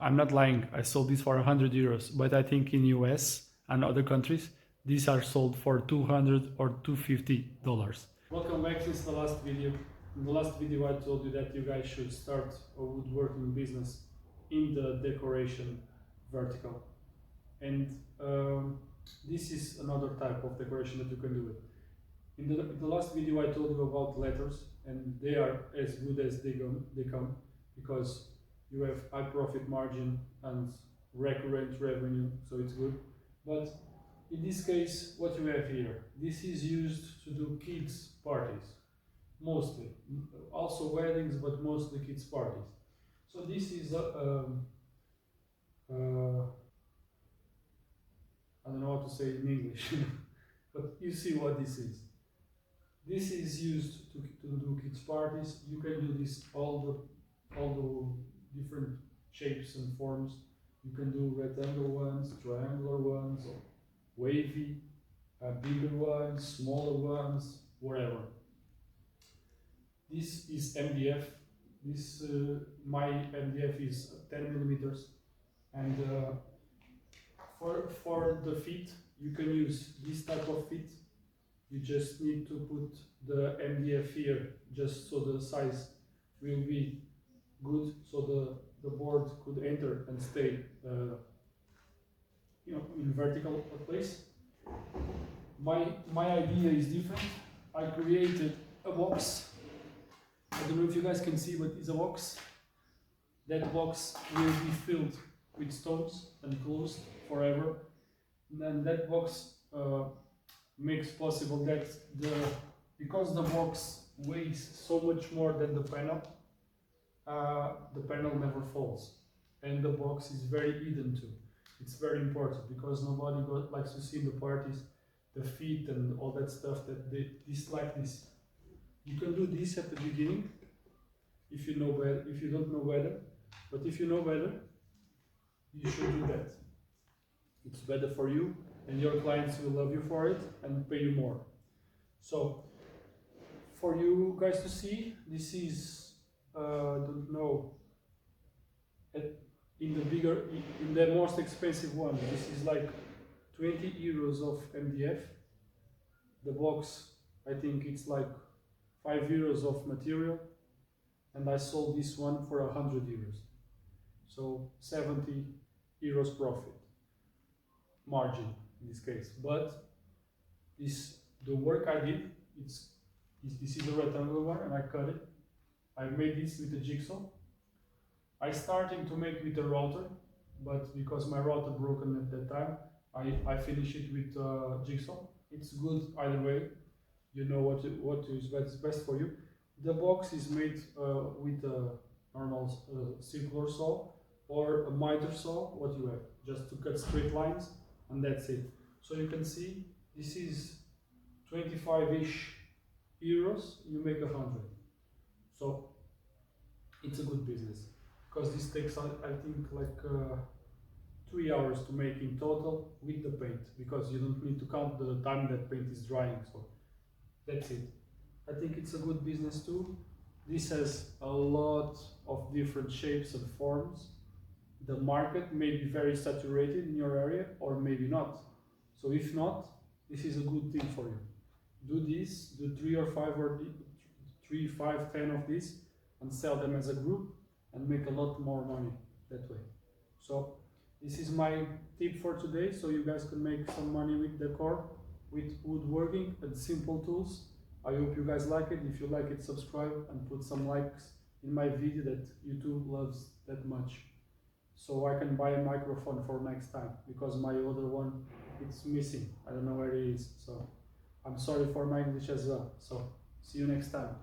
I'm not lying, I sold this for 100 euros, but I think in US and other countries, these are sold for 200 or $250. Welcome back. Since the last video. In the last video I told you that you guys should start a woodworking business in the decoration vertical. And this is another type of decoration that you can do it. In the last video I told you about letters, and they are as good as they come because you have high profit margin and recurrent revenue, so it's good. But in this case, what you have here, this is used to do kids parties, mostly. Also weddings, but mostly kids parties. So this is I don't know how to say it in English, but you see what this is. This is used to do kids parties. You can do this all the different shapes and forms. You can do rectangular ones, triangular ones, or wavy, bigger ones, smaller ones, whatever. This is MDF. This my MDF is 10 millimeters, and for the feet you can use this type of feet. You just need to put the MDF here, just so the size will be good, so the board could enter and stay in vertical place. My idea is different. I created a box. I don't know if you guys can see, but it's a box. That box will be filled with stones and closed forever. And then that box makes possible that because the box weighs so much more than the panel never falls, and the box is very hidden too. It's very important because nobody likes to see in the parties the feet and all that stuff that they dislike this. You can do this at the beginning if you know better, if you don't know better, but if you know better, you should do that. It's better for you, and your clients will love you for it and pay you more. So for you guys to see, this is don't know, in the most expensive one, this is like 20 euros of MDF. The box, I think it's like 5 euros of material, and I sold this one for 100 euros. So 70 euros profit margin in this case. But the work I did, this is a rectangular one, and I cut it. I made this with a jigsaw. I started to make with a router, but because my router broken at that time, I finished it with jigsaw. It's good either way. You know what is best for you. The box is made with a normal circular saw or a miter saw, what you have, just to cut straight lines, and that's it. So you can see this is 25-ish euros, you make 100. So it's a good business, because this takes, I think, like 3 hours to make in total with the paint, because you don't need to count the time that paint is drying. So that's it. I think it's a good business too. This has a lot of different shapes and forms. The market may be very saturated in your area, or maybe not. So if not, this is a good thing for you. Do this, do 3 or 5 or 3, 5, 10 of these, and sell them as a group and make a lot more money that way. So this is my tip for today, so you guys can make some money with decor, with woodworking and simple tools. I hope you guys like it. If you like it, subscribe and put some likes in my video that YouTube loves that much, so I can buy a microphone for next time, because my other one, it's missing. I don't know where it is, so I'm sorry for my English as well. So see you next time.